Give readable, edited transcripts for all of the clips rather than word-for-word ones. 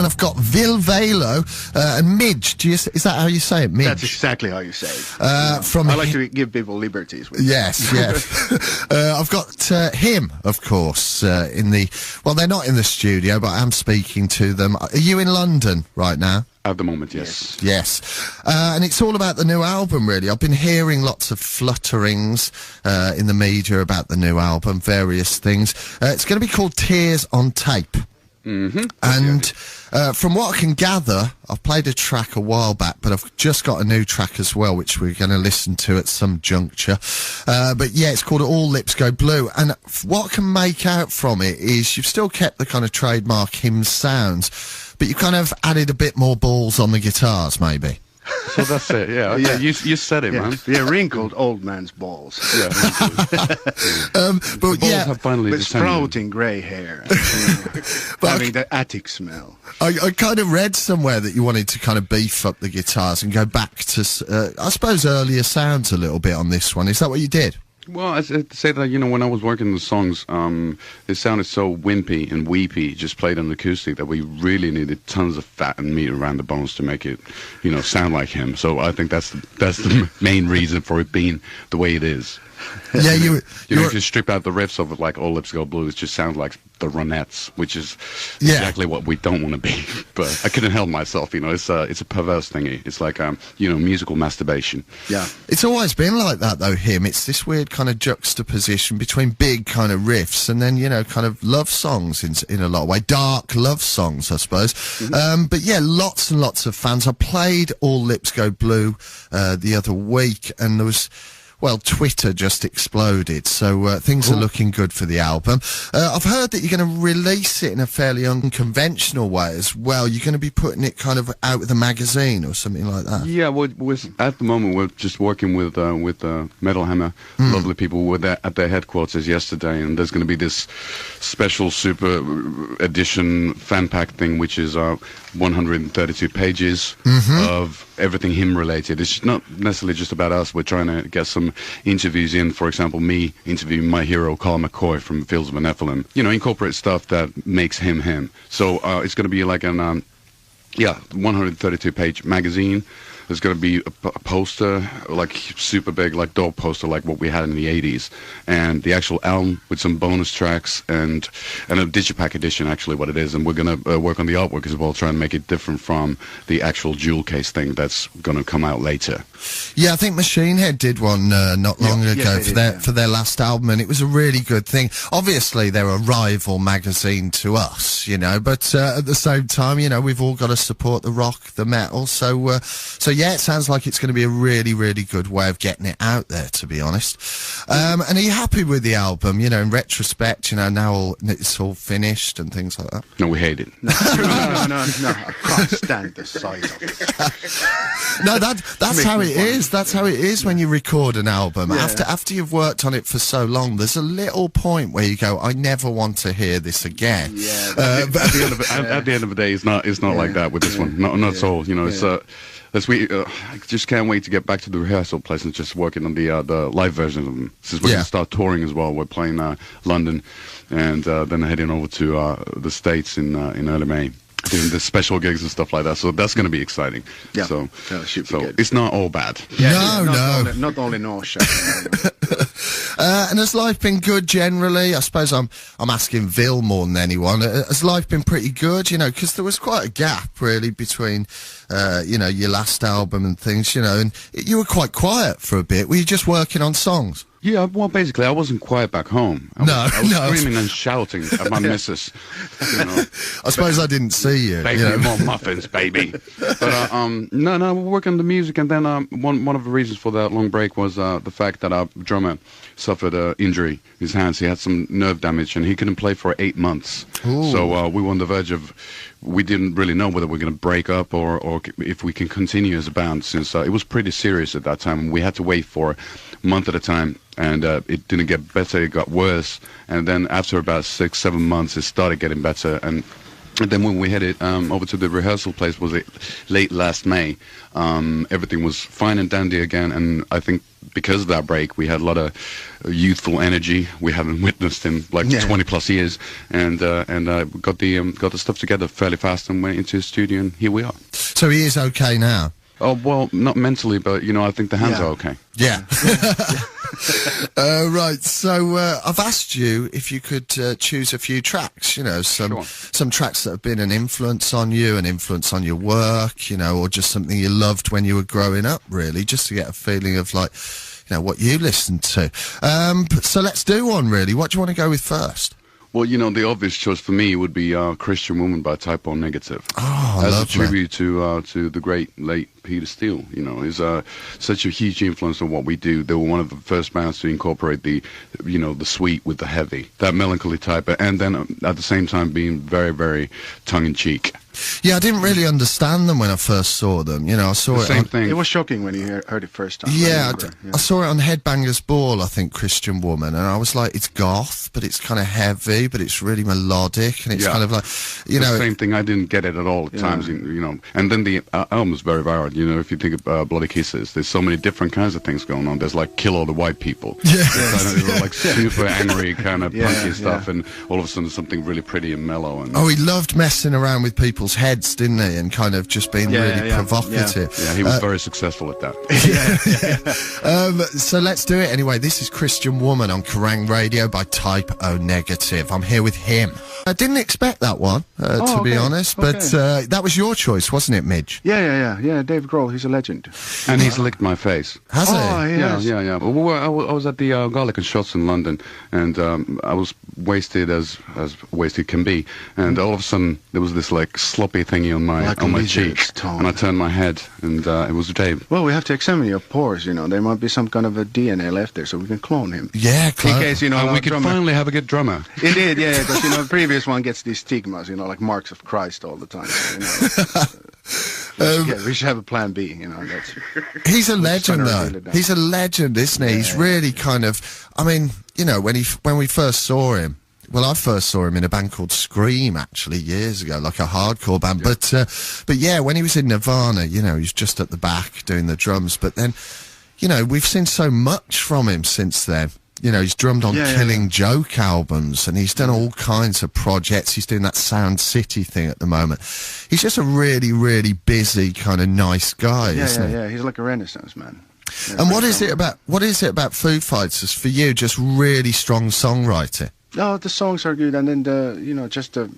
And I've got Ville Valo and Mige. Is that how you say it, Mige? That's exactly how you say it. I like to give people liberties. Yes, yes. I've got him, of course, in the... Well, they're not in the studio, but I'm speaking to them. Are you in London right now? At the moment, yes. Yes. And it's all about the new album, really. I've been hearing lots of flutterings in the media about the new album, various things. It's going to be called Tears on Tape. Mm-hmm. And from what I can gather, I've played a track a while back, but I've just got a new track as well, which we're going to listen to at some juncture. But yeah, it's called All Lips Go Blue. And what I can make out from it is you've still kept the kind of trademark hymn sounds, but you kind of added a bit more balls on the guitars, maybe. So that's it, yeah. Okay. Yeah. You said it, man. Yeah, wrinkled old man's balls. Yeah. But balls yeah, have finally with descended. sprouting grey hair, having the attic smell. I kind of read somewhere that you wanted to kind of beef up the guitars and go back to, I suppose, earlier sounds a little bit on this one. Is that what you did? Well, I say that, you know, when I was working the songs, it sounded so wimpy and weepy, just played on acoustic, that we really needed tons of fat and meat around the bones to make it, you know, sound like him. So I think that's the main reason for it being the way it is. Yeah, if you strip out the riffs of it, like All Lips Go Blue, it just sounds like the Ronettes, which is exactly what we don't want to be. But I couldn't help myself, you know. It's a perverse thingy. It's like you know, musical masturbation. Yeah, it's always been like that though. Him, it's this weird kind of juxtaposition between big kind of riffs and then, you know, kind of love songs in a lot of way, dark love songs, I suppose. Mm-hmm. But yeah, lots and lots of fans. I played All Lips Go Blue the other week, and there was. Well, Twitter just exploded, so things are looking good for the album. I've heard that you're going to release it in a fairly unconventional way as well. You're going to be putting it kind of out with a magazine or something like that. Yeah, at the moment we're just working with Metal Hammer, lovely people. Were there at their headquarters yesterday, and there's going to be this special super edition fan pack thing, which is 132 pages of everything him related. It's not necessarily just about us. We're trying to get some interviews in, for example, me interviewing my hero Carl McCoy from Fields of Nephilim. You know, incorporate stuff that makes him him. So it's going to be like an 132-page magazine. There's going to be a poster, like super big, like dog poster, like what we had in the 80s, and the actual album with some bonus tracks and a digipack edition, actually what it is. And we're going to work on the artwork as well, try and make it different from the actual jewel case thing that's going to come out later. Yeah, I think Machine Head did one not long ago for their last album, and it was a really good thing. Obviously, they're a rival magazine to us, you know, but at the same time, you know, we've all got to support the rock, the metal. So yeah, it sounds like it's going to be a really, really good way of getting it out there, to be honest. And are you happy with the album? You know, in retrospect, you know, now it's all finished and things like that. No, we hate it. No, I can't stand the sight of it. No, that's how it is. That's how it is when you record an album. Yeah. After you've worked on it for so long, there's a little point where you go, I never want to hear this again. Yeah, but at the end of the day, it's not like that with this one. Not at all. You know, it's I just can't wait to get back to the rehearsal place and just working on the live version of them. Since we're going to start touring as well, we're playing London, and then heading over to the States in early May, doing the special gigs and stuff like that. So that's going to be exciting. Yeah, so good. It's not all bad. Yeah, not only nausea. And has life been good generally? I suppose I'm asking Ville more than anyone. Has life been pretty good? You know, because there was quite a gap really between, you know, your last album and things. You know, and you were quite quiet for a bit. Were you just working on songs? Yeah, well, basically, I wasn't quiet back home. I was screaming and shouting at my missus. You know. I suppose I didn't see you. Bake me more muffins, baby. But no, we're working on the music, and then one of the reasons for that long break was the fact that our drummer suffered an injury in his hands. He had some nerve damage, and he couldn't play for 8 months. Ooh. So we were on the verge of. We didn't really know whether we're going to break up or if we can continue as a band, since it was pretty serious at that time. We had to wait for a month at a time, and it didn't get better, it got worse. And then after about 6-7 months, it started getting better. And then when we headed over to the rehearsal place, was it late last May, everything was fine and dandy again, and I think because of that break, we had a lot of youthful energy we haven't witnessed in like 20 plus years, and got the stuff together fairly fast and went into the studio, and here we are. So he is okay now? Oh, well, not mentally, but, I think the hands are okay. Yeah. Right, so I've asked you if you could choose a few tracks, some tracks that have been an influence on you, an influence on your work, or just something you loved when you were growing up, really, just to get a feeling of, like, what you listened to. So let's do one, really. What do you want to go with first? Well, the obvious choice for me would be Christian Woman by Type O Negative. Oh, as lovely. a tribute to the great late Peter Steele. Is such a huge influence on what we do. They were one of the first bands to incorporate the sweet with the heavy, that melancholy type, and then at the same time being very, very tongue-in-cheek. Yeah, I didn't really understand them when I first saw them. I saw the same thing. It was shocking when you heard it first time. Yeah, I saw it on Headbangers Ball, I think, Christian Woman, and I was like, it's goth, but it's kind of heavy, but it's really melodic, and it's kind of like, the same thing. I didn't get it at all at times, And then the album was very varied. If you think of Bloody Kisses, there's so many different kinds of things going on. There's like Kill All the White People. Yeah. They were like super angry, kind of punky stuff, and all of a sudden something really pretty and mellow. And he loved messing around with people's heads, didn't he? And kind of just being really provocative. Yeah, he was very successful at that. So let's do it anyway. This is Christian Woman on Kerrang Radio by Type O Negative. I'm here with him. I didn't expect that one, to be honest, but that was your choice, wasn't it, Midge? Yeah, Dave Grohl, he's a legend. And he's licked my face. Has he? Yeah. Well, I was at the Garlic and Shots in London, and I was wasted as wasted can be, and all of a sudden there was this like sloppy thingy on my cheek, and I turned my head, and it was Dave. Well, we have to examine your pores, there might be some kind of a DNA left there, so we can clone him. Yeah, in case, and we could finally have a good drummer. Indeed, because, the previous one gets these stigmas, like marks of Christ all the time. So, we should have a plan B, He's a legend, though. He's a legend, isn't he? Yeah, he's really kind of, I mean, when we first saw him, well, I first saw him in a band called Scream, actually, years ago, like a hardcore band. Yeah. But yeah, when he was in Nirvana, he was just at the back doing the drums. But then, we've seen so much from him since then. He's drummed on Killing Joke albums, and he's done all kinds of projects. He's doing that Sound City thing at the moment. He's just a really, really busy, kind of nice guy, isn't he? Yeah, he's like a Renaissance man. Yeah, and what is it about Foo Fighters for you? Just really strong songwriting. No, the songs are good, and then just the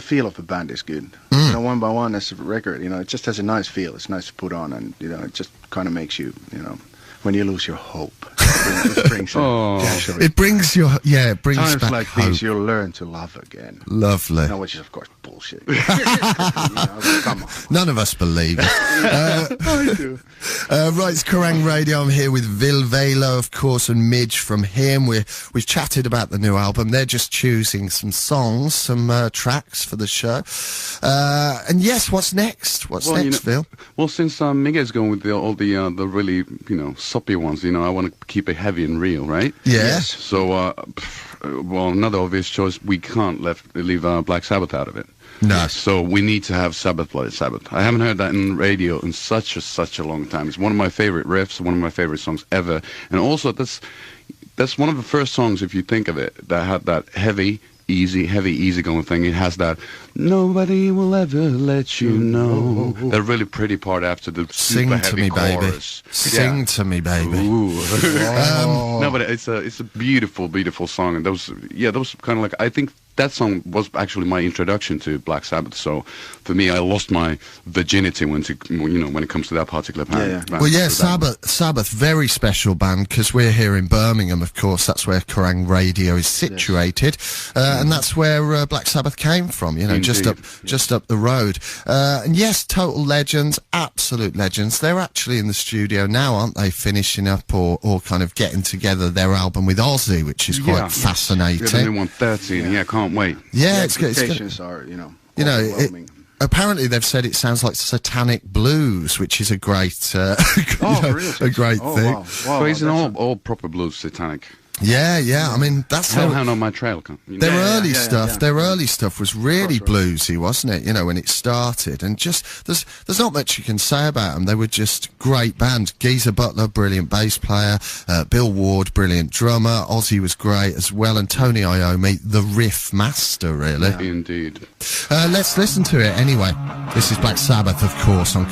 feel of the band is good. One by One as a record, it just has a nice feel. It's nice to put on, and it just kind of makes you, when you lose your hope, it brings it brings times back like hope. These you'll learn to love again. Lovely. Which is of course bullshit. Come on. None of us believe it. I do. Right, it's Kerrang Radio. I'm here with Ville Valo, of course, and Midge from him. We've chatted about the new album. They're just choosing some songs, some tracks for the show. And yes, what's next? What's next, Ville? Well, since Mige is going with all the really soppy ones, I want to keep it heavy and real, right? Yes. So, another obvious choice, we can't leave Black Sabbath out of it. No. So we need to have Sabbath, Bloody Sabbath. I haven't heard that in radio in such a long time. It's one of my favorite riffs, one of my favorite songs ever. And also, that's one of the first songs, if you think of it, that had that heavy, easy going thing. It has that nobody will ever let you know. That really pretty part after the Sing super to heavy me, chorus. baby. Sing to me, baby. Ooh. No, but it's a beautiful song, and that was kind of like, I think that song was actually my introduction to Black Sabbath. So for me, I lost my virginity when it comes to that particular band. Well, yeah, Sabbath, very special band, because we're here in Birmingham, of course. That's where Kerrang Radio is situated, and that's where Black Sabbath came from. Just up the road. And yes, total legends, absolute legends. They're actually in the studio now, aren't they? Finishing up or kind of getting together their album with Ozzy, which is quite fascinating. Yeah, the new one, 13. Yeah, can't wait. Yeah, expectations are, overwhelming. Apparently they've said it sounds like satanic blues, which is a great, really? a great thing. Wow. Well, isn't all proper blues satanic? Yeah, yeah. I mean, that's how. Hellhound on My Trail. Their early stuff, yeah. their early stuff was really bluesy, wasn't it? You know, when it started, and just there's not much you can say about them. They were just great band. Geezer Butler, brilliant bass player. Bill Ward, brilliant drummer. Ozzy was great as well, and Tony Iommi, the riff master, really. Indeed. Let's listen to it anyway. This is Black Sabbath, of course, on.